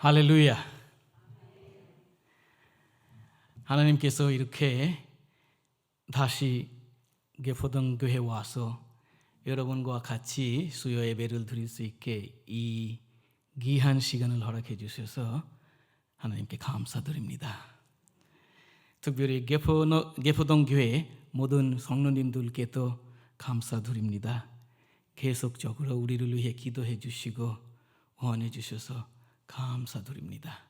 할렐루야. 하나님께서 이렇게 다시 개포동 교회에 와서 여러분과 같이 수요 예배를 드릴 수 있게 이 귀한 시간을 허락해 주셔서 하나님께 감사드립니다. 특별히 개포동 교회 모든 성도님들께도 감사드립니다. 계속적으로 우리를 위해 기도해 주시고 응원해 주셔서 감사드립니다.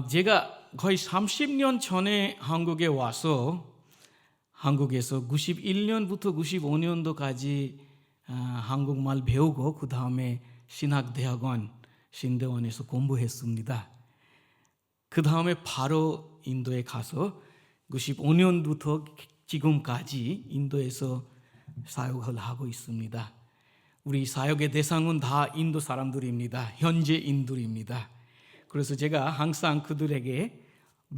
제가 거의 30년 전에 한국에 와서 한국에서 91년부터 95년도까지 한국말 배우고 그 다음에 신학대학원 신대원에서 공부했습니다. 그 다음에 바로 인도에 가서 95년부터 지금까지 인도에서 사역을 하고 있습니다. 우리 사역의 대상은 다 인도 사람들입니다. 현재 인도입니다. 그래서 제가 항상 그들에게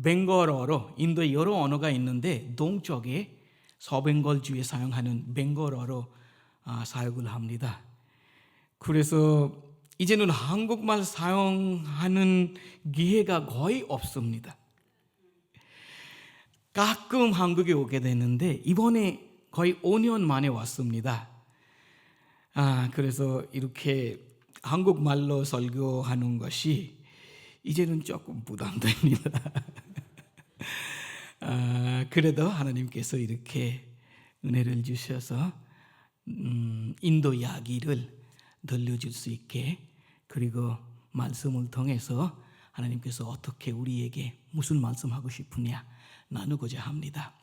벵골어로, 인도에 여러 언어가 있는데 동쪽에 서벵골주에 사용하는 벵골어로 사역을 합니다. 그래서 이제는 한국말 사용하는 기회가 거의 없습니다. 가끔 한국에 오게 되는데 이번에 거의 5년 만에 왔습니다. 그래서 이렇게 한국말로 설교하는 것이 이제는 조금 부담됩니다. 그래도 하나님께서 이렇게 은혜를 주셔서 인도 이야기를 들려줄 수 있게, 그리고 말씀을 통해서 하나님께서 어떻게 우리에게 무슨 말씀하고 싶으냐 나누고자 합니다.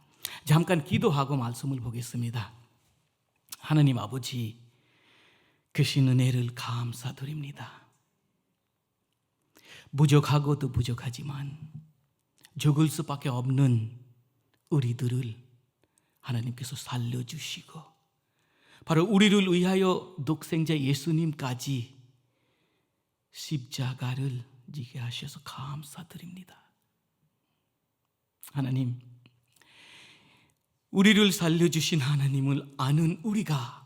잠깐 기도하고 말씀을 보겠습니다. 하나님 아버지, 크신 은혜를 감사드립니다. 부족하고도 부족하지만 죽을 수밖에 없는 우리들을 하나님께서 살려주시고 바로 우리를 위하여 독생자 예수님까지 십자가를 지게 하셔서 감사드립니다. 하나님, 우리를 살려주신 하나님을 아는 우리가,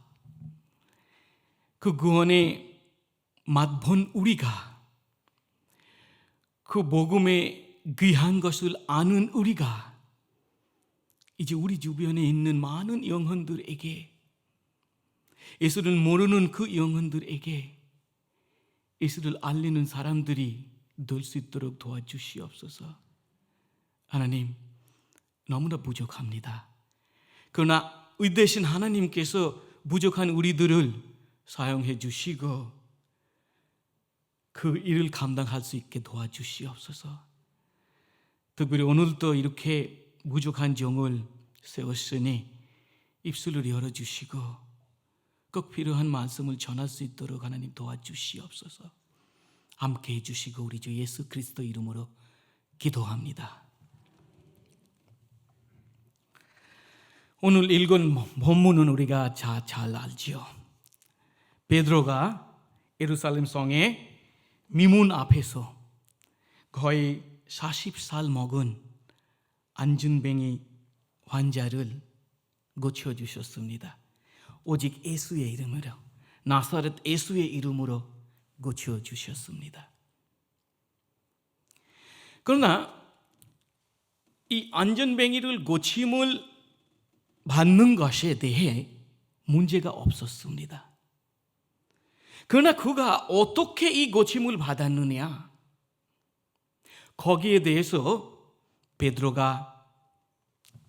그 구원의 맛본 우리가, 그 복음의 귀한 것을 아는 우리가 이제 우리 주변에 있는 많은 영혼들에게, 예수를 모르는 그 영혼들에게 예수를 알리는 사람들이 될 수 있도록 도와주시옵소서. 하나님, 너무나 부족합니다. 그러나 의되신 하나님께서 부족한 우리들을 사용해 주시고 그 일을 감당할 수 있게 도와주시옵소서. 특별히 오늘도 이렇게 부족한 종을 세웠으니 입술을 열어주시고 꼭 필요한 말씀을 전할 수 있도록 하나님 도와주시옵소서. 함께 해주시고 우리 주 예수 그리스도 이름으로 기도합니다. 오늘 읽은 본문은 우리가 잘 알지요. 베드로가 예루살렘 성의 미문 앞에서 거의 40살 먹은 안진뱅이 환자를 고쳐주셨습니다. 오직 예수의 이름으로, 나사렛 예수의 이름으로 고쳐주셨습니다. 그러나 이 안진뱅이를 고침을 받는 것에 대해 문제가 없었습니다. 그러나 그가 어떻게 이 고침을 받았느냐, 거기에 대해서 베드로가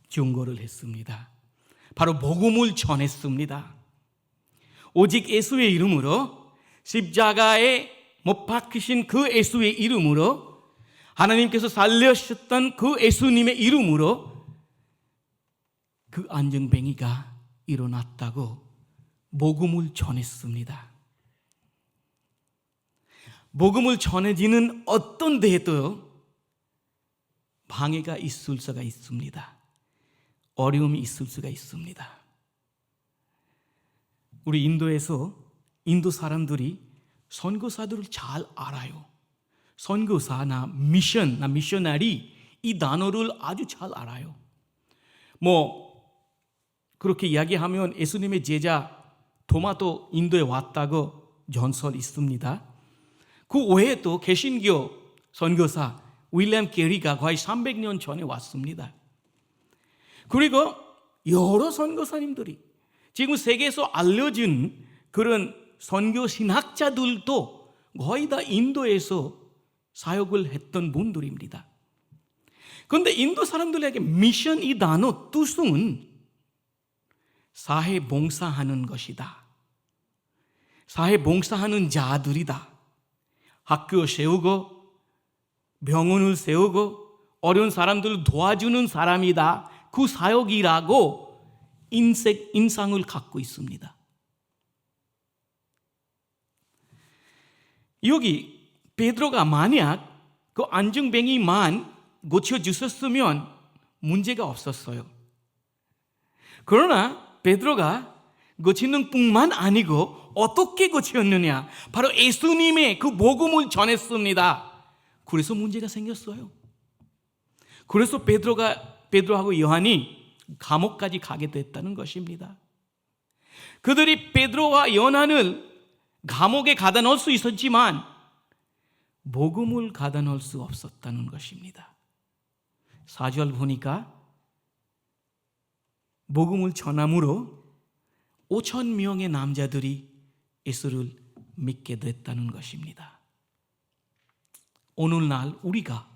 증거를 했습니다. 바로 복음을 전했습니다. 오직 예수의 이름으로, 십자가에 못 박히신 그 예수의 이름으로, 하나님께서 살려주셨던 그 예수님의 이름으로 그 안진뱅이가 일어났다고 복음을 전했습니다. 복음을 전해지는 어떤 데에도 방해가 있을 수가 있습니다. 어려움이 있을 수가 있습니다. 우리 인도에서 인도 사람들이 선교사들을 잘 알아요. 선교사나 미셔너리, 이 단어를 아주 잘 알아요. 그렇게 이야기하면 예수님의 제자 도마도 인도에 왔다고 전설이 있습니다. 그 외에 또 개신교 선교사 윌리엄 게리가 거의 300년 전에 왔습니다. 그리고 여러 선교사님들이 지금 세계에서 알려진 그런 선교 신학자들도 거의 다 인도에서 사역을 했던 분들입니다. 그런데 인도 사람들에게 미션 이 단어 뜻은 사회 봉사하는 것이다. 사회 봉사하는 자들이다. 학교 세우고 병원을 세우고 어려운 사람들을 도와주는 사람이다. 그 사역이라고 인상을 갖고 있습니다. 여기 베드로가 만약 그 안증뱅이만 고쳐주셨으면 문제가 없었어요. 그러나 베드로가 고치는 뿐만 아니고 어떻게 고쳤느냐, 바로 예수님의 그 복음을 전했습니다. 그래서 문제가 생겼어요. 그래서 베드로하고 요한이 감옥까지 가게 됐다는 것입니다. 그들이 베드로와 요한을 감옥에 가다 넣을 수 있었지만 복음을 가다 넣을 수 없었다는 것입니다. 4절 보니까 복음을 전함으로 5천 명의 남자들이 예수를 믿게 됐다는 것입니다. 오늘날 우리가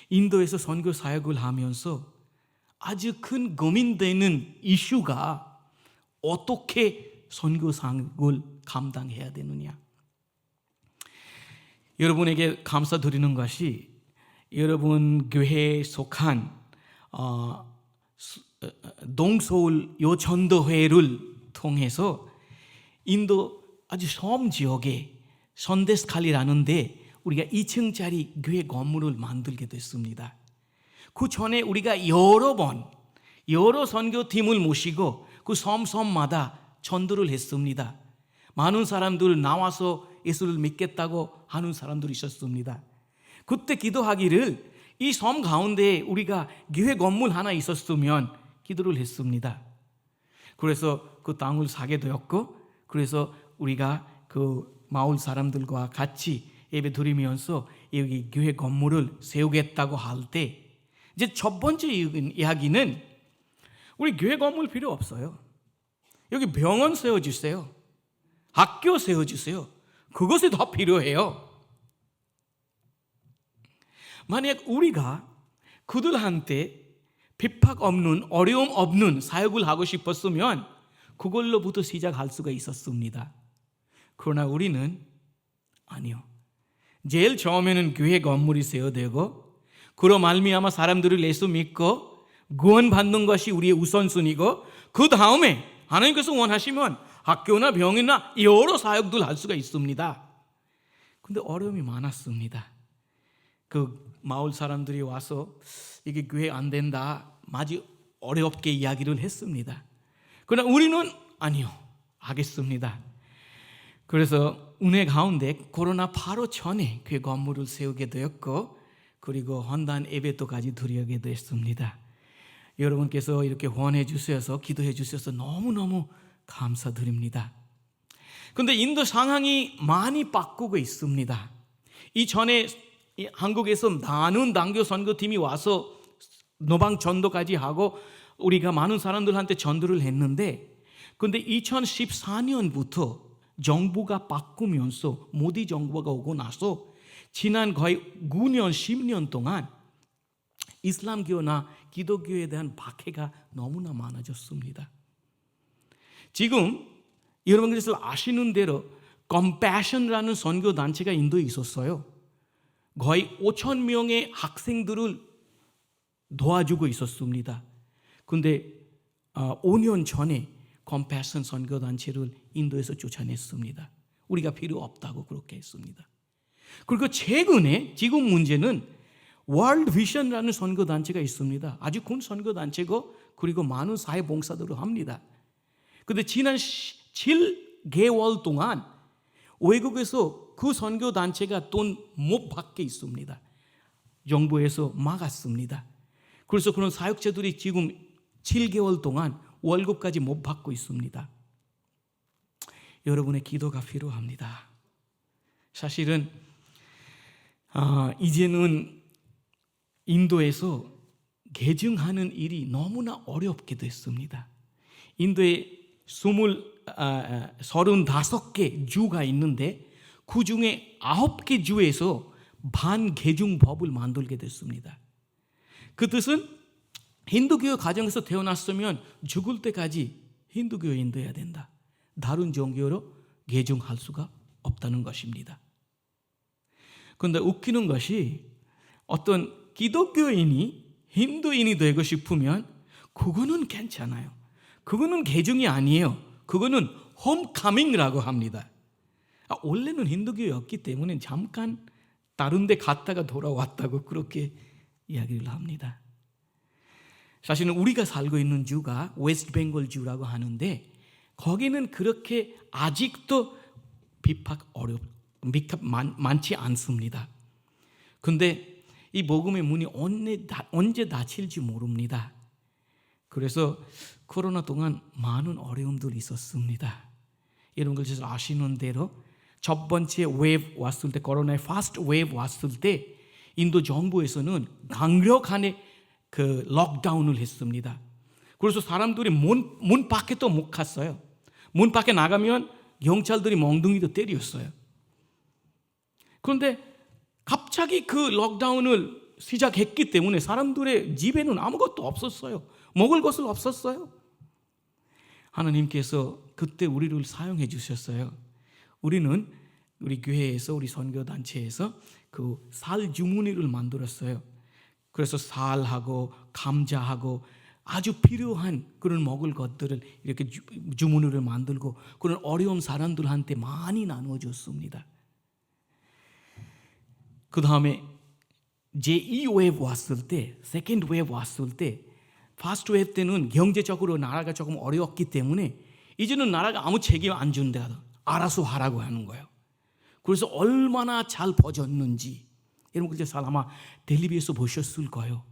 인도에서 선교 사역을 하면서 아주 큰 고민되는 이슈가 어떻게 선교 사역을 감당해야 되느냐. 여러분에게 감사드리는 것이 여러분 교회에 속한 동서울 요전도회를 통해서 인도 아주 섬 지역에 선데스칼리라는 데 우리가 2층짜리 교회 건물을 만들게 됐습니다. 그 전에 우리가 여러 선교팀을 모시고 그 섬마다 전도를 했습니다. 많은 사람들 나와서 예수를 믿겠다고 하는 사람들이 있었습니다. 그때 기도하기를 이 섬 가운데 우리가 교회 건물 하나 있었으면 기도를 했습니다. 그래서 그 땅을 사게 되었고, 그래서 우리가 그 마을 사람들과 같이 예배 드리면서 여기 교회 건물을 세우겠다고 할 때, 이제 첫 번째 이야기는 우리 교회 건물 필요 없어요. 여기 병원 세워주세요. 학교 세워주세요. 그것이 더 필요해요. 만약 우리가 그들한테 핍박 없는, 어려움 없는 사역을 하고 싶었으면 그걸로부터 시작할 수가 있었습니다. 그러나 우리는 아니요. 제일 처음에는 교회 건물이 세워되고, 그로 말미암아 사람들을 예수 믿고 구원받는 것이 우리의 우선순위고, 그 다음에 하나님께서 원하시면 학교나 병이나 여러 사역들 할 수가 있습니다. 근데 어려움이 많았습니다. 그 마을 사람들이 와서 이게 교회 안 된다, 아주 어렵게 이야기를 했습니다. 그러나 우리는 아니요, 하겠습니다. 그래서 은혜 가운데 코로나 바로 전에 교회 건물을 세우게 되었고, 그리고 헌단 예배도까지 드리게 됐습니다. 여러분께서 이렇게 후원해 주셔서, 기도해 주셔서 너무너무 감사드립니다. 그런데 인도 상황이 많이 바꾸고 있습니다. 이전에 한국에서 많은 당교 선교팀이 와서 노방 전도까지 하고 우리가 많은 사람들한테 전도를 했는데, 그런데 2014년부터 정부가 바꾸면서 모디 정부가 오고 나서 지난 거의 9년, 10년 동안 이슬람교나 기독교에 대한 박해가 너무나 많아졌습니다. 지금 여러분께서 아시는 대로 컴패션이라는 선교단체가 인도에 있었어요. 거의 5천 명의 학생들을 도와주고 있었습니다. 그런데 5년 전에 컴패션 선교단체를 인도에서 쫓아냈습니다. 우리가 필요 없다고 그렇게 했습니다. 그리고 최근에 지금 문제는 월드 비전이라는 선교단체가 있습니다. 아주 큰 선교단체고, 그리고 많은 사회봉사들을 합니다. 그런데 지난 7개월 동안 외국에서 그 선교단체가 돈 못 받게 있습니다. 정부에서 막았습니다. 그래서 그런 사역자들이 지금 7개월 동안 월급까지 못 받고 있습니다. 여러분의 기도가 필요합니다. 사실은 이제는 인도에서 개증하는 일이 너무나 어렵게 됐습니다. 인도에 35개 주가 있는데 그 중에 9개 주에서 반개중법을 만들게 됐습니다. 그 뜻은 힌두교 가정에서 태어났으면 죽을 때까지 힌두교에 인도해야 된다. 다른 종교로 개종할 수가 없다는 것입니다. 그런데 웃기는 것이 어떤 기독교인이 힌두인이 되고 싶으면 그거는 괜찮아요. 그거는 개종이 아니에요. 그거는 홈카밍이라고 합니다. 원래는 힌두교였기 때문에 잠깐 다른 데 갔다가 돌아왔다고 그렇게 이야기를 합니다. 사실은 우리가 살고 있는 주가 웨스트 벵골 주라고 하는데 거기는 그렇게 아직도 비판 많지 않습니다. 근데 이 복음의 문이 언제 닫힐지 모릅니다. 그래서 코로나 동안 많은 어려움들이 있었습니다. 여러분들 잘 아시는 대로 첫 번째 웨이브 왔을 때, 코로나의 퍼스트 웨이브 왔을 때 인도 정부에서는 강력한 그 록다운을 했습니다. 그래서 사람들이 문 밖에도 못 갔어요. 문 밖에 나가면 경찰들이 멍둥이도 때렸어요. 그런데 갑자기 그 록다운을 시작했기 때문에 사람들의 집에는 아무것도 없었어요. 먹을 것은 없었어요. 하나님께서 그때 우리를 사용해 주셨어요. 우리는 우리 교회에서, 우리 선교단체에서 그 살 주머니를 만들었어요. 그래서 살하고 감자하고 아주 필요한 그런 먹을 것들을 이렇게 주머니를 만들고 그런 어려운 사람들한테 많이 나눠줬습니다. 그 다음에 제2웨이브 왔을 때, 세컨드 웨이브 왔을 때, 퍼스트 웨이브 때는 경제적으로 나라가 조금 어려웠기 때문에 이제는 나라가 아무 책임 안 준다, 알아서 하라고 하는 거예요. 그래서 얼마나 잘 퍼졌는지 여러분 그때 아마 텔레비에서 보셨을 거예요.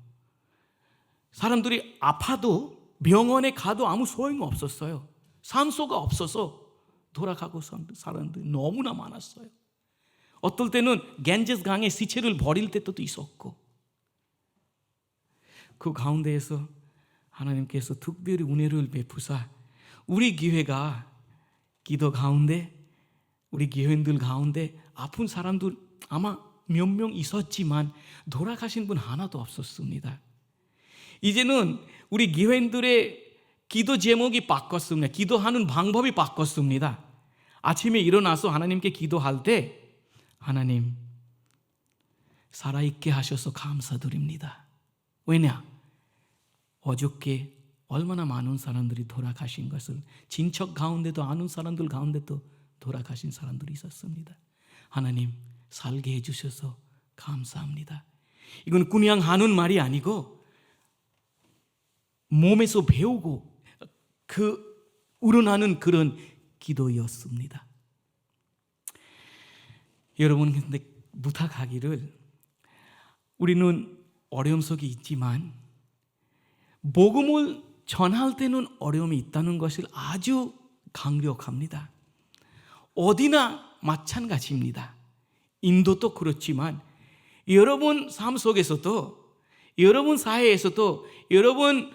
사람들이 아파도 병원에 가도 아무 소용이 없었어요. 산소가 없어서 돌아가고 사람들이 너무나 많았어요. 어떨 때는 겐제스 강에 시체를 버릴 때도 있었고, 그 가운데에서 하나님께서 특별히 은혜를 베푸사 우리 교회가 기도 가운데, 우리 교회인들 가운데 아픈 사람들 아마 몇 명 있었지만 돌아가신 분 하나도 없었습니다. 이제는 우리 교회인들의 기도 제목이 바꿨습니다. 기도하는 방법이 바꿨습니다. 아침에 일어나서 하나님께 기도할 때 하나님 살아있게 하셔서 감사드립니다. 왜냐? 어저께 얼마나 많은 사람들이 돌아가신 것을 친척 가운데도 아는 사람들 가운데도 돌아가신 사람들이 있었습니다. 하나님 살게 해주셔서 감사합니다. 이건 그냥 하는 말이 아니고 몸에서 배우고 우러나는 그런 기도였습니다. 여러분 근데 부탁하기를, 우리는 어려움 속에 있지만 복음을 전할 때는 어려움이 있다는 것을 아주 강력합니다. 어디나 마찬가지입니다. 인도도 그렇지만 여러분 삶 속에서도, 여러분 사회에서도, 여러분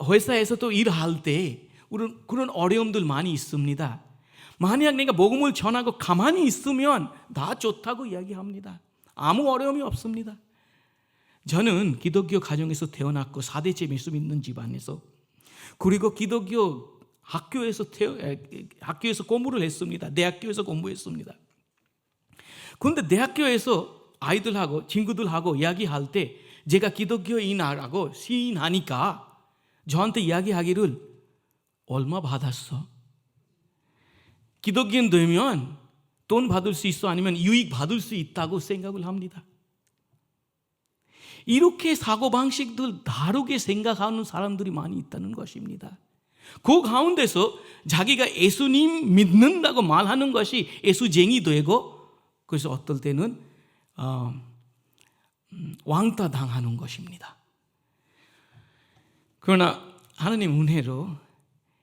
회사에서도 일할 때 그런 어려움들 많이 있습니다. 만약 내가 복음을 전하고 가만히 있으면 다 좋다고 이야기합니다. 아무 어려움이 없습니다. 저는 기독교 가정에서 태어났고 4대째 말씀 있는 집안에서, 그리고 기독교 학교에서 공부를 했습니다. 대학교에서 공부했습니다. 그런데 대학교에서 아이들하고 친구들하고 이야기할 때 제가 기독교인이라고 시인하니까 저한테 이야기하기를 얼마 받았어? 기독교인 되면 돈 받을 수 있어? 아니면 유익 받을 수 있다고 생각을 합니다. 이렇게 사고방식들 다르게 생각하는 사람들이 많이 있다는 것입니다. 그 가운데서 자기가 예수님 믿는다고 말하는 것이 예수쟁이 되고, 그래서 어떨 때는 왕따 당하는 것입니다. 그러나 하나님 은혜로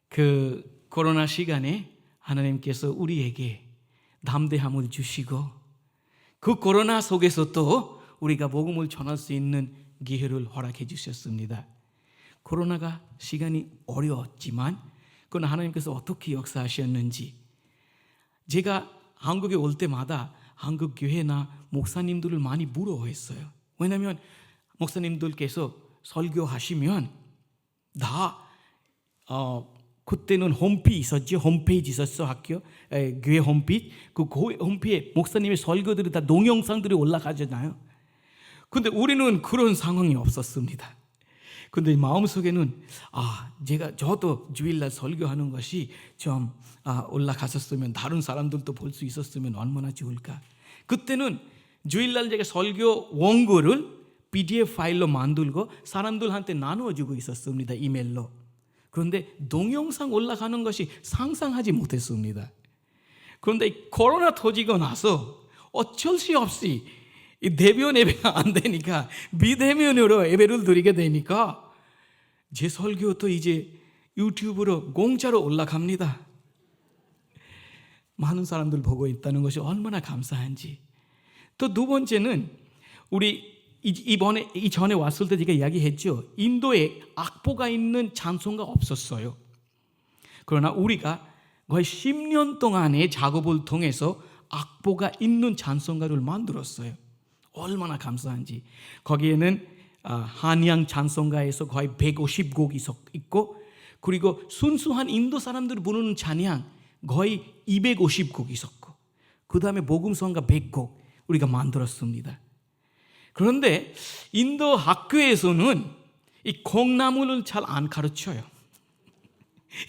그 코로나 시간에 하나님께서 우리에게 담대함을 주시고 그 코로나 속에서 또 우리가 복음을 전할 수 있는 기회를 허락해 주셨습니다. 코로나가 시간이 어려웠지만 그건 하나님께서 어떻게 역사하셨는지, 제가 한국에 올 때마다 한국 교회나 목사님들을 많이 부러워했어요. 왜냐하면 목사님들께서 설교하시면 다 그때는 홈페이지 있었어. 학교 교회 홈페이지. 그 홈페이지에 목사님의 설교들이 다 동영상들이 올라가잖아요. 근데 우리는 그런 상황이 없었습니다. 근데 마음속에는 저도 주일날 설교하는 것이 좀 올라갔었으면, 다른 사람들도 볼 수 있었으면 얼마나 좋을까. 그때는 주일날 제가 설교 원고를 PDF 파일로 만들고 사람들한테 나누어주고 있었습니다. 이메일로. 그런데 동영상 올라가는 것이 상상하지 못했습니다. 그런데 코로나 터지고 나서 어쩔 수 없이 이 대면 예배가 안 되니까 비대면으로 예배를 드리게 되니까 제 설교도 이제 유튜브로 공짜로 올라갑니다. 많은 사람들 보고 있다는 것이 얼마나 감사한지. 또 두 번째는 우리 이전에 왔을 때 제가 이야기했죠. 인도에 악보가 있는 찬송가 없었어요. 그러나 우리가 거의 10년 동안의 작업을 통해서 악보가 있는 찬송가를 만들었어요. 얼마나 감사한지. 거기에는 한양 찬송가에서 거의 150곡이 있고, 그리고 순수한 인도 사람들이 부르는 찬양 거의 250곡이 있었고, 그 다음에 복음성가 100곡 우리가 만들었습니다. 그런데 인도 학교에서는 이 콩나물을 잘 안 가르쳐요.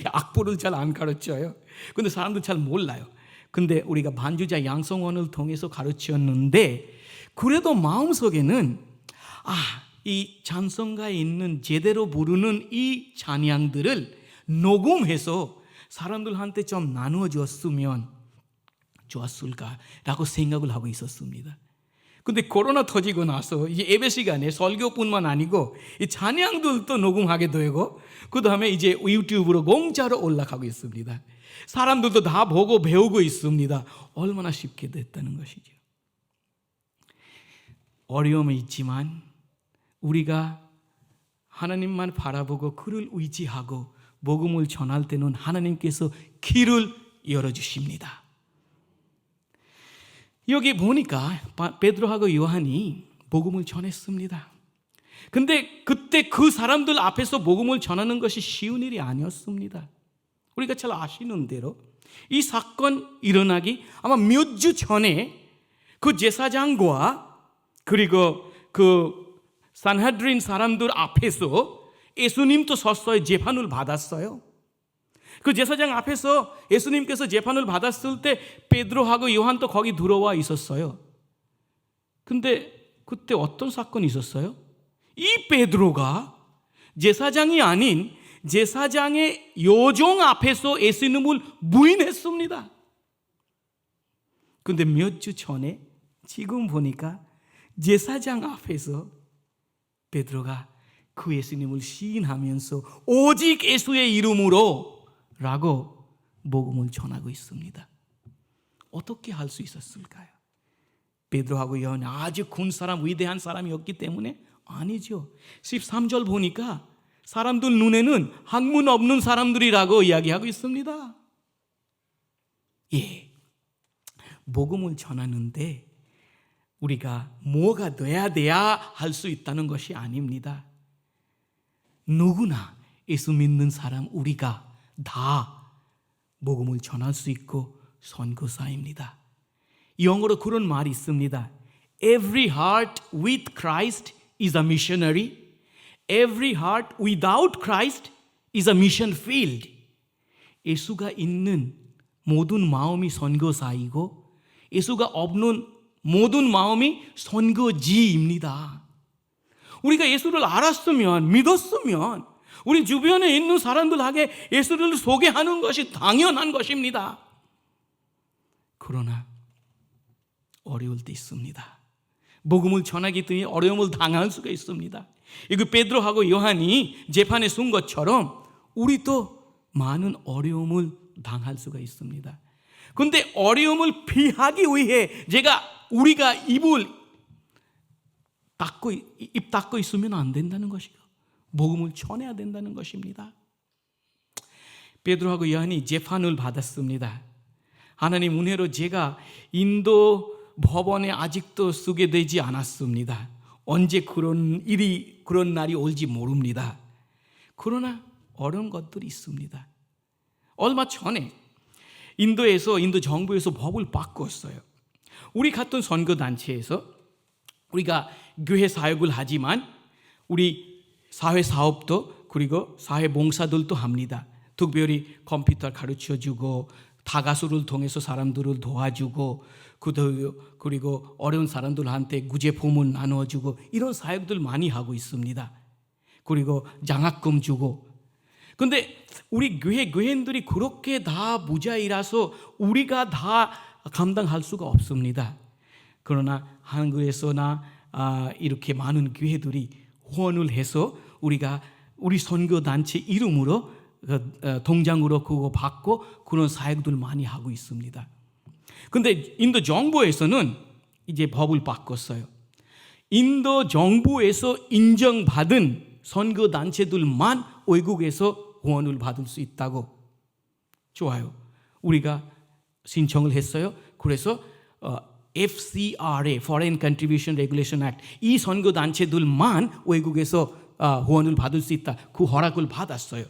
악보를 잘 안 가르쳐요. 근데 사람들 잘 몰라요. 근데 우리가 반주자 양성원을 통해서 가르쳤는데, 그래도 마음속에는 이 찬송가에 있는 제대로 부르는 이 찬양들을 녹음해서 사람들한테 좀 나누어 줬으면 좋았을까라고 생각을 하고 있었습니다. 근데 코로나 터지고 나서 이제 예배 시간에 설교뿐만 아니고 이 찬양들도 녹음하게 되고, 그 다음에 이제 유튜브로 공짜로 올라가고 있습니다. 사람들도 다 보고 배우고 있습니다. 얼마나 쉽게 됐다는 것이죠. 어려움이 있지만 우리가 하나님만 바라보고 그를 의지하고 복음을 전할 때는 하나님께서 길을 열어주십니다. 여기 보니까 베드로하고 요한이 복음을 전했습니다. 근데 그때 그 사람들 앞에서 복음을 전하는 것이 쉬운 일이 아니었습니다. 우리가 잘 아시는 대로 이 사건 일어나기 아마 몇 주 전에 그 제사장과 그리고 그 산헤드린 사람들 앞에서 예수님도 서서히 재판을 받았어요. 그 제사장 앞에서 예수님께서 재판을 받았을 때 베드로하고 요한도 거기 들어와 있었어요. 근데 그때 어떤 사건이 있었어요? 이 베드로가 제사장이 아닌 제사장의 요정 앞에서 예수님을 부인했습니다. 근데 몇 주 전에 지금 보니까 제사장 앞에서 베드로가 그 예수님을 시인하면서 오직 예수의 이름으로 라고 복음을 전하고 있습니다. 어떻게 할 수 있었을까요? 베드로하고 요한이 아주 큰 사람, 위대한 사람이었기 때문에? 아니죠. 13절 보니까 사람들 눈에는 학문 없는 사람들이라고 이야기하고 있습니다. 복음을 전하는데 우리가 뭐가 돼야 할 수 있다는 것이 아닙니다. 누구나 예수 믿는 사람 우리가 다 복음을 전할 수 있고 선교사입니다. 영어로 그런 말이 있습니다. Every heart with Christ is a missionary. Every heart without Christ is a mission field. 예수가 있는 모든 마음이 선교사이고 예수가 없는 모든 마음이 선교지입니다. 우리가 예수를 알았으면, 믿었으면 우리 주변에 있는 사람들에게 예수를 소개하는 것이 당연한 것입니다. 그러나 어려울 때 있습니다. 복음을 전하기 때문에 어려움을 당할 수가 있습니다. 이거 베드로하고 요한이 재판에 쓴 것처럼 우리도 많은 어려움을 당할 수가 있습니다. 그런데 어려움을 피하기 위해 제가 우리가 입 닫고 있으면 안 된다는 것이고 복음을 전해야 된다는 것입니다. 베드로하고 요한이 재판을 받았습니다. 하나님 은혜로 제가 인도 법원에 아직도 쓰게 되지 않았습니다. 언제 그런 날이 올지 모릅니다. 그러나 어려운 것들이 있습니다. 얼마 전에 인도 정부에서 법을 바꿨어요. 우리 같은 선교단체에서 우리가 교회 사역을 하지만 우리 사회 사업도 그리고 사회 봉사들도 합니다. 특별히 컴퓨터 가르쳐주고 다가수를 통해서 사람들을 도와주고 그리고 어려운 사람들한테 구제품을 나눠주고 이런 사역들 많이 하고 있습니다. 그리고 장학금 주고. 근데 우리 교회인들이 그렇게 다 무자이라서 우리가 다 감당할 수가 없습니다. 그러나 한국에서나 이렇게 많은 교회들이 후원을 해서 우리가 우리 선교단체 이름으로 동장으로 그거 받고 그런 사역들 많이 하고 있습니다. 근데 인도 정부에서는 이제 법을 바꿨어요. 인도 정부에서 인정받은 선교단체들만 외국에서 후원을 받을 수 있다고. 좋아요. 우리가 신청을 했어요. 그래서 FCRA, Foreign Contribution Regulation Act, 이 선교단체들만 외국에서 후원을 받을 수 있다. 그 허락을 받았어요.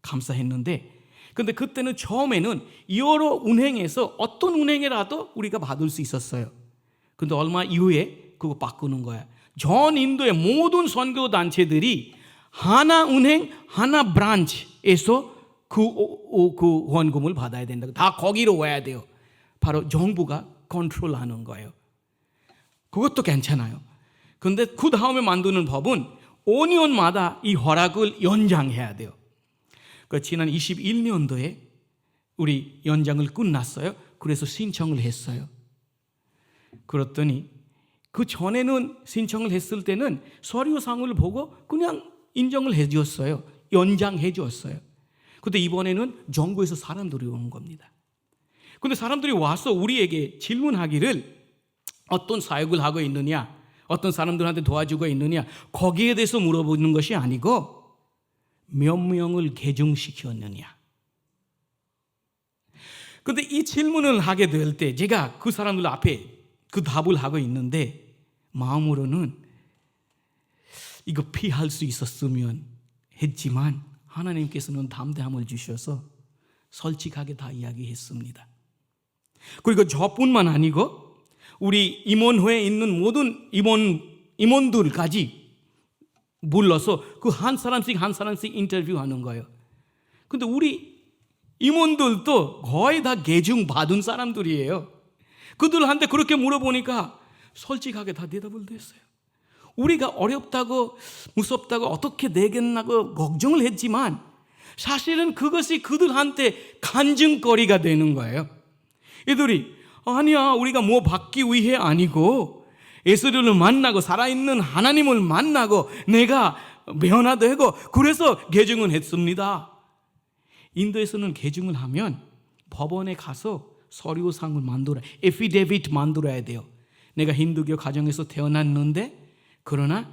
감사했는데, 근데 그때는 처음에는 여러 은행에서 어떤 은행이라도 우리가 받을 수 있었어요. 근데 얼마 이후에 그거 바꾸는 거야. 전 인도의 모든 선교단체들이 하나 은행, 하나 브란치에서 그 후원금을 받아야 된다고. 다 거기로 와야 돼요. 바로 정부가 컨트롤하는 거예요. 그것도 괜찮아요. 근데 그 다음에 만드는 법은 5년마다 이 허락을 연장해야 돼요. 그 지난 21년도에 우리 연장을 끝났어요. 그래서 신청을 했어요. 그랬더니 그 전에는 신청을 했을 때는 서류상을 보고 그냥 인정을 해 주었어요. 연장해 주었어요. 근데 이번에는 정부에서 사람들이 오는 겁니다. 근데 사람들이 와서 우리에게 질문하기를 어떤 사역을 하고 있느냐, 어떤 사람들한테 도와주고 있느냐, 거기에 대해서 물어보는 것이 아니고 몇 명을 개종시켰느냐. 근데 이 질문을 하게 될 때 제가 그 사람들 앞에 그 답을 하고 있는데 마음으로는 이거 피할 수 있었으면 했지만 하나님께서는 담대함을 주셔서 솔직하게 다 이야기했습니다. 그리고 저뿐만 아니고 우리 임원회에 있는 모든 임원들까지 불러서 그 한 사람씩 인터뷰하는 거예요. 근데 우리 임원들도 거의 다 개중 받은 사람들이에요. 그들한테 그렇게 물어보니까 솔직하게 다 대답을 했어요. 우리가 어렵다고 무섭다고 어떻게 되겠나고 걱정을 했지만 사실은 그것이 그들한테 간증거리가 되는 거예요. 이들이 아니야, 우리가 뭐 받기 위해 아니고 예수를 만나고 살아있는 하나님을 만나고 내가 변화되고 그래서 개중을 했습니다. 인도에서는 개중을 하면 법원에 가서 서류상을 에피데비트 만들어야 돼요. 내가 힌두교 가정에서 태어났는데 그러나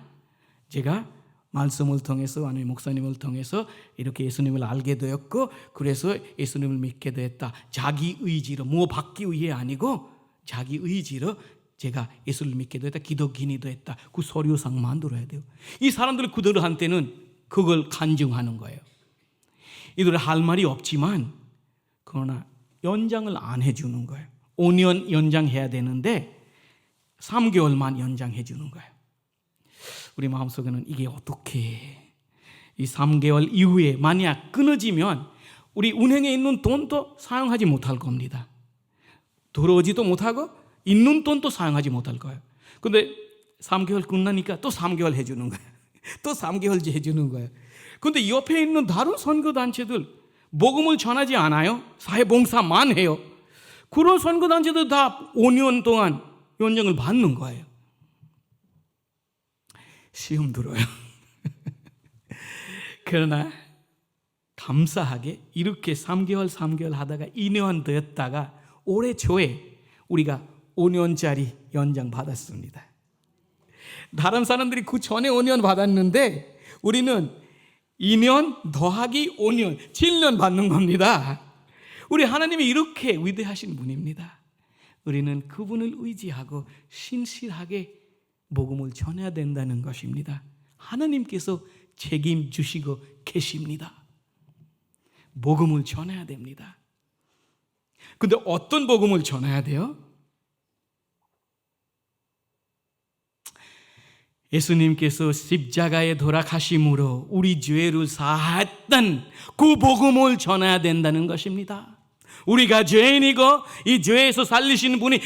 제가 말씀을 통해서 아니면 목사님을 통해서 이렇게 예수님을 알게 되었고 그래서 예수님을 믿게 됐다. 자기 의지로 뭐 받기 위해 아니고 자기 의지로 제가 예수를 믿게 됐다. 기독인이 됐다. 그 서류상 만들어야 돼요. 이 사람들 그들한테는 그걸 간증하는 거예요. 이들은 할 말이 없지만 그러나 연장을 안 해주는 거예요. 5년 연장해야 되는데 3개월만 연장해 주는 거예요. 우리 마음속에는 이게 어떻게 이 3개월 이후에 만약 끊어지면 우리 은행에 있는 돈도 사용하지 못할 겁니다. 들어오지도 못하고 있는 돈도 사용하지 못할 거예요. 근데 3개월 끝나니까 또 3개월 해주는 거예요. 또 3개월 해주는 거예요. 근데 옆에 있는 다른 선교단체들 복음을 전하지 않아요. 사회봉사만 해요. 그런 선교단체들 다 5년 동안 연장을 받는 거예요. 시험 들어요. 그러나 감사하게 이렇게 3개월 하다가 2년 되었다가 올해 초에 우리가 5년짜리 연장 받았습니다. 다른 사람들이 그 전에 5년 받았는데 우리는 2년 더하기 5년, 7년 받는 겁니다. 우리 하나님이 이렇게 위대하신 분입니다. 우리는 그분을 의지하고 신실하게 복음을 전해야 된다는 것입니다. 하나님께서 책임지시고 계십니다. 복음을 전해야 됩니다. 근데 어떤 복음을 전해야 돼요? 예수님께서 십자가에 돌아가심으로 우리 죄를 사했던 그 복음을 전해야 된다는 것입니다. 우리가 죄인이고 이 죄에서 살리시는 분이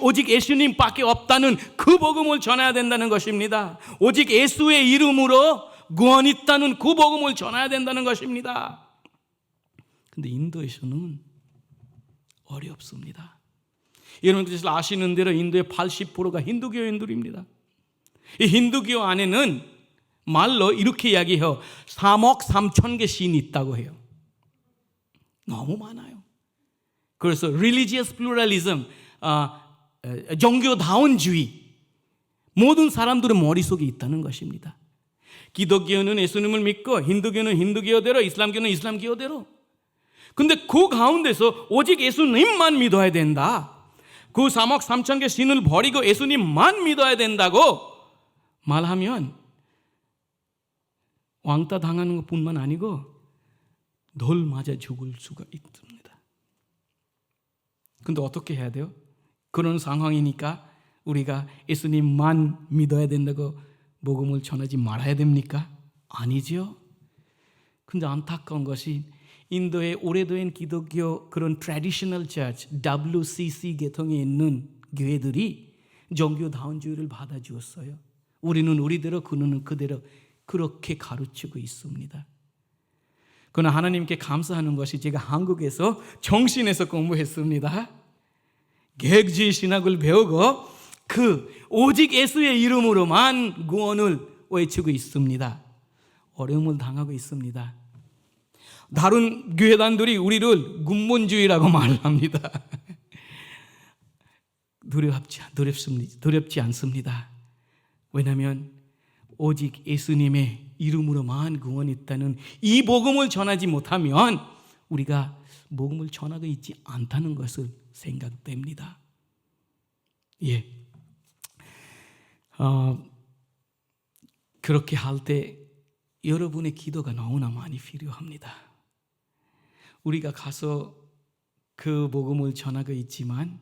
오직 예수님밖에 없다는 그 복음을 전해야 된다는 것입니다. 오직 예수의 이름으로 구원이 있다는 그 복음을 전해야 된다는 것입니다. 근데 인도에서는 어렵습니다. 여러분께서 아시는 대로 인도의 80%가 힌두교인들입니다. 이 힌두교 안에는 말로 이렇게 이야기해요. 3억 3천 개 신이 있다고 해요. 너무 많아요. 그래서 religious pluralism, 종교다원주의, 모든 사람들의 머릿속에 있다는 것입니다. 기독교는 예수님을 믿고 힌두교는 힌두교대로, 이슬람교는 이슬람교대로. 근데 그 가운데서 오직 예수님만 믿어야 된다. 그 3억 3천 개 신을 버리고 예수님만 믿어야 된다고 말하면 왕따 당하는 것뿐만 아니고 널 맞아 죽을 수가 있습니다. 근데 어떻게 해야 돼요? 그런 상황이니까 우리가 예수님만 믿어야 된다고 복음을 전하지 말아야 됩니까? 아니죠. 근데 안타까운 것이 인도의 오래된 기독교 그런 트래디셔널 처치, WCC 계통에 있는 교회들이 종교다원주의를 받아주었어요. 우리는 우리대로 그는 그대로 그렇게 가르치고 있습니다. 그러나 하나님께 감사하는 것이 제가 한국에서 정신에서 공부했습니다. 계획주의 신학을 배우고 오직 예수의 이름으로만 구원을 외치고 있습니다. 어려움을 당하고 있습니다. 다른 교회단들이 우리를 군본주의라고 말합니다. 두렵지 않습니다. 왜냐하면 오직 예수님의 이름으로만 구원이 있다는 이 복음을 전하지 못하면 우리가 복음을 전하고 있지 않다는 것을 생각됩니다. 예, 그렇게 할 때 여러분의 기도가 너무나 많이 필요합니다. 우리가 가서 그 복음을 전하고 있지만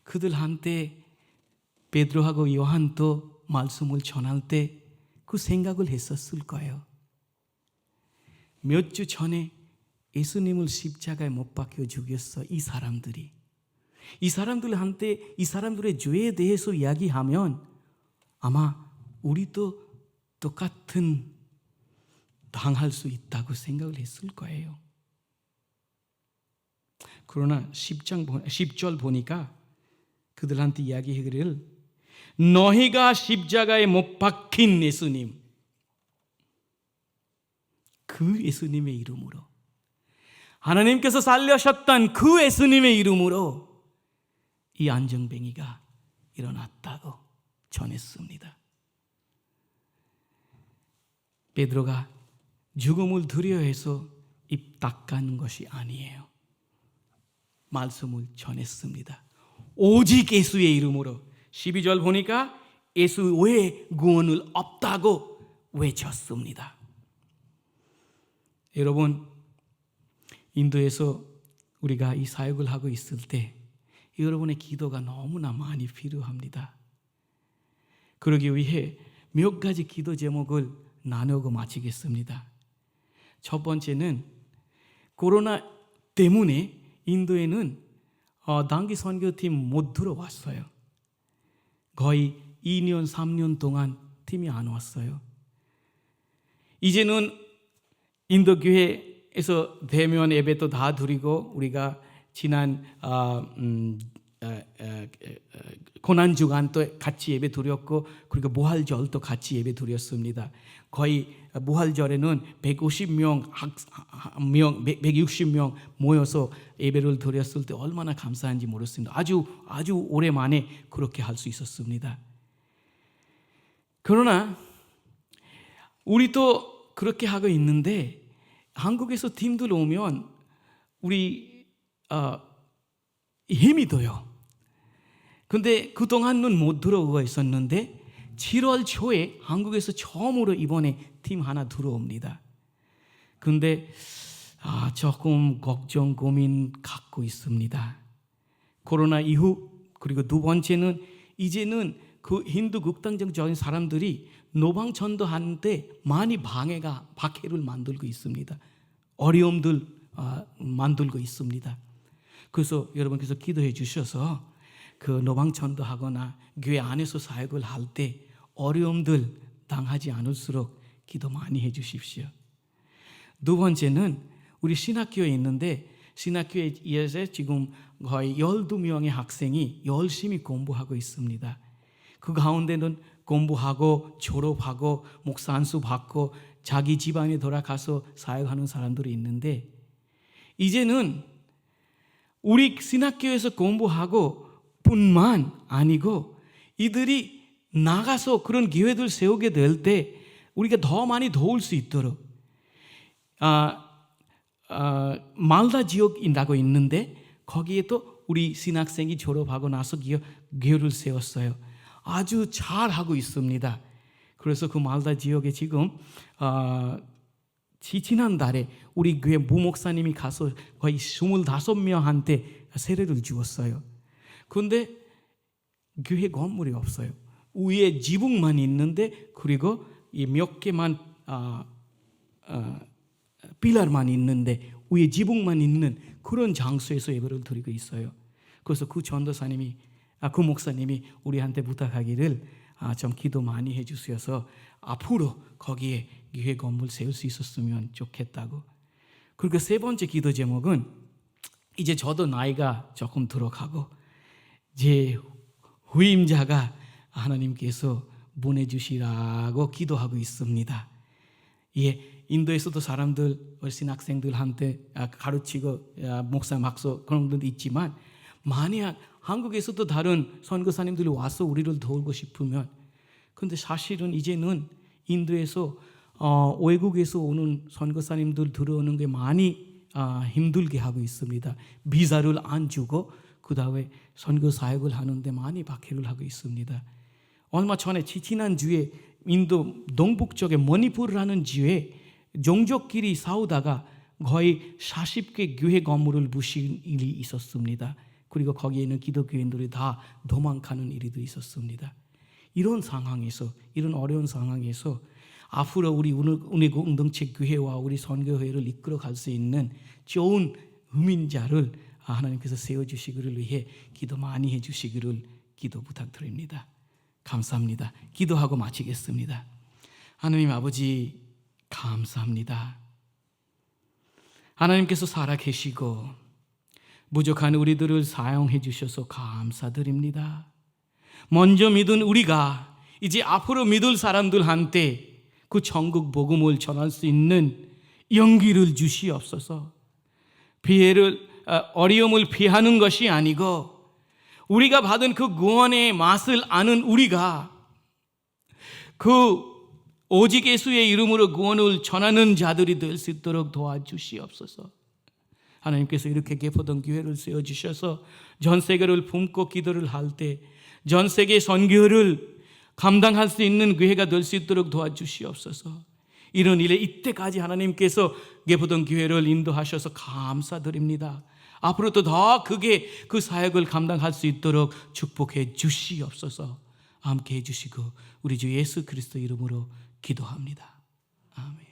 그들한테 베드로하고 요한도 말씀을 전할 때 그 생각을 했었을 거예요. 몇 주 전에 예수님을 십자가에 못 박혀 죽였어. 이 사람들한테 이 사람들의 죄에 대해서 이야기하면 아마 우리도 똑같은 당할 수 있다고 생각을 했을 거예요. 그러나 10절 보니까 그들한테 이야기하기를 너희가 십자가에 못 박힌 예수님, 그 예수님의 이름으로, 하나님께서 살려셨던 그 예수님의 이름으로 이 안정뱅이가 일어났다고 전했습니다. 베드로가 죽음을 두려워해서 입 닦는 것이 아니에요. 말씀을 전했습니다. 오직 예수의 이름으로. 12절 보니까 예수 외에 구원을 없다고 외쳤습니다. 여러분, 인도에서 우리가 이 사역을 하고 있을 때 여러분의 기도가 너무나 많이 필요합니다. 그러기 위해 몇 가지 기도 제목을 나누고 마치겠습니다. 첫 번째는 코로나 때문에 인도에는 단기 선교팀 못 들어왔어요. 거의 2년, 3년 동안 팀이 안 왔어요. 이제는 인도 교회에서 대면 예배도 다 드리고 우리가 지난 고난 주간도 같이 예배 드렸고 그리고 무할절도 같이 예배 드렸습니다. 거의 무할절에는 150명, 160명 모여서 예배를 드렸을 때 얼마나 감사한지 모르겠습니다. 아주 오랜만에 그렇게 할 수 있었습니다. 그러나 우리도 그렇게 하고 있는데 한국에서 팀들 오면 우리 힘이 돼요. 근데 그동안은 못 들어오고 있었는데 7월 초에 한국에서 처음으로 이번에 팀 하나 들어옵니다. 근데 조금 걱정 고민 갖고 있습니다. 코로나 이후 그리고 두 번째는 이제는 그 힌두 극단적인 사람들이 노방 전도하는데 많이 박해를 만들고 있습니다. 어려움들 만들고 있습니다. 그래서 여러분께서 기도해 주셔서 그 노방 전도하거나 교회 안에서 사역을 할 때 어려움들 당하지 않을수록 기도 많이 해 주십시오. 두 번째는 우리 신학교에 있는데 신학교에서 지금 거의 12명의 학생이 열심히 공부하고 있습니다. 그 가운데는 공부하고 졸업하고 목사 안수 받고 자기 집안에 돌아가서 사역하는 사람들이 있는데 이제는 우리 신학교에서 공부하고 뿐만 아니고 이들이 나가서 그런 기회들 세우게 될 때 우리가 더 많이 도울 수 있도록 말다 지역이라고 있는데 거기에 또 우리 신학생이 졸업하고 나서 기회를 세웠어요. 아주 잘하고 있습니다. 그래서 그 말다 지역에 지금 지난달에 우리 교회 무목사님이 가서 거의 25명한테 세례를 주었어요. 그런데 교회 건물이 없어요. 위에 지붕만 있는데 그리고 몇 개만 필러만 있는데 위에 지붕만 있는 그런 장소에서 예배를 드리고 있어요. 그래서 그 전도사님이 그 목사님이 우리한테 부탁하기를 좀 기도 많이 해주셔서 앞으로 거기에 교회 건물 세울 수 있었으면 좋겠다고. 그리고 세 번째 기도 제목은 이제 저도 나이가 조금 들어가고 제 후임자가 하나님께서 보내주시라고 기도하고 있습니다. 인도에서도 사람들 신학생들한테 가르치고 목사 막서 그런 분도 있지만 만약 한국에서도 다른 선교사님들이 와서 우리를 도우고 싶으면 근데 사실은 이제는 인도에서 외국에서 오는 선교사님들 들어오는 게 많이 힘들게 하고 있습니다. 비자를 안 주고 그 다음에 선교 사역을 하는데 많이 박해를 하고 있습니다. 얼마 전에 지난주에 인도 동북쪽에 머니푸르라는 지역에 종족끼리 싸우다가 거의 40개 교회 건물을 부신 일이 있었습니다. 그리고 거기에 있는 기독교인들이 다 도망가는 일도 있었습니다. 이런 상황에서 이런 어려운 상황에서 앞으로 우리 은혜 공동체 교회와 우리 선교회를 이끌어갈 수 있는 좋은 음인자를 하나님께서 세워주시기를 위해 기도 많이 해주시기를 기도 부탁드립니다. 감사합니다. 기도하고 마치겠습니다. 하나님 아버지 감사합니다. 하나님께서 살아계시고 부족한 우리들을 사용해 주셔서 감사드립니다. 먼저 믿은 우리가 이제 앞으로 믿을 사람들한테 그 천국 복음을 전할 수 있는 용기를 주시옵소서. 어려움을 피하는 것이 아니고 우리가 받은 그 구원의 맛을 아는 우리가 그 오직 예수의 이름으로 구원을 전하는 자들이 될 수 있도록 도와주시옵소서. 하나님께서 이렇게 개포동 교회를 세워주셔서 전 세계를 품고 기도를 할 때 전 세계 선교를 감당할 수 있는 교회가 될 수 있도록 도와주시옵소서. 이런 일에 이때까지 하나님께서 개포동 교회를 인도하셔서 감사드립니다. 앞으로도 더 크게 그 사역을 감당할 수 있도록 축복해 주시옵소서. 함께 해주시고 우리 주 예수 그리스도 이름으로 기도합니다. 아멘.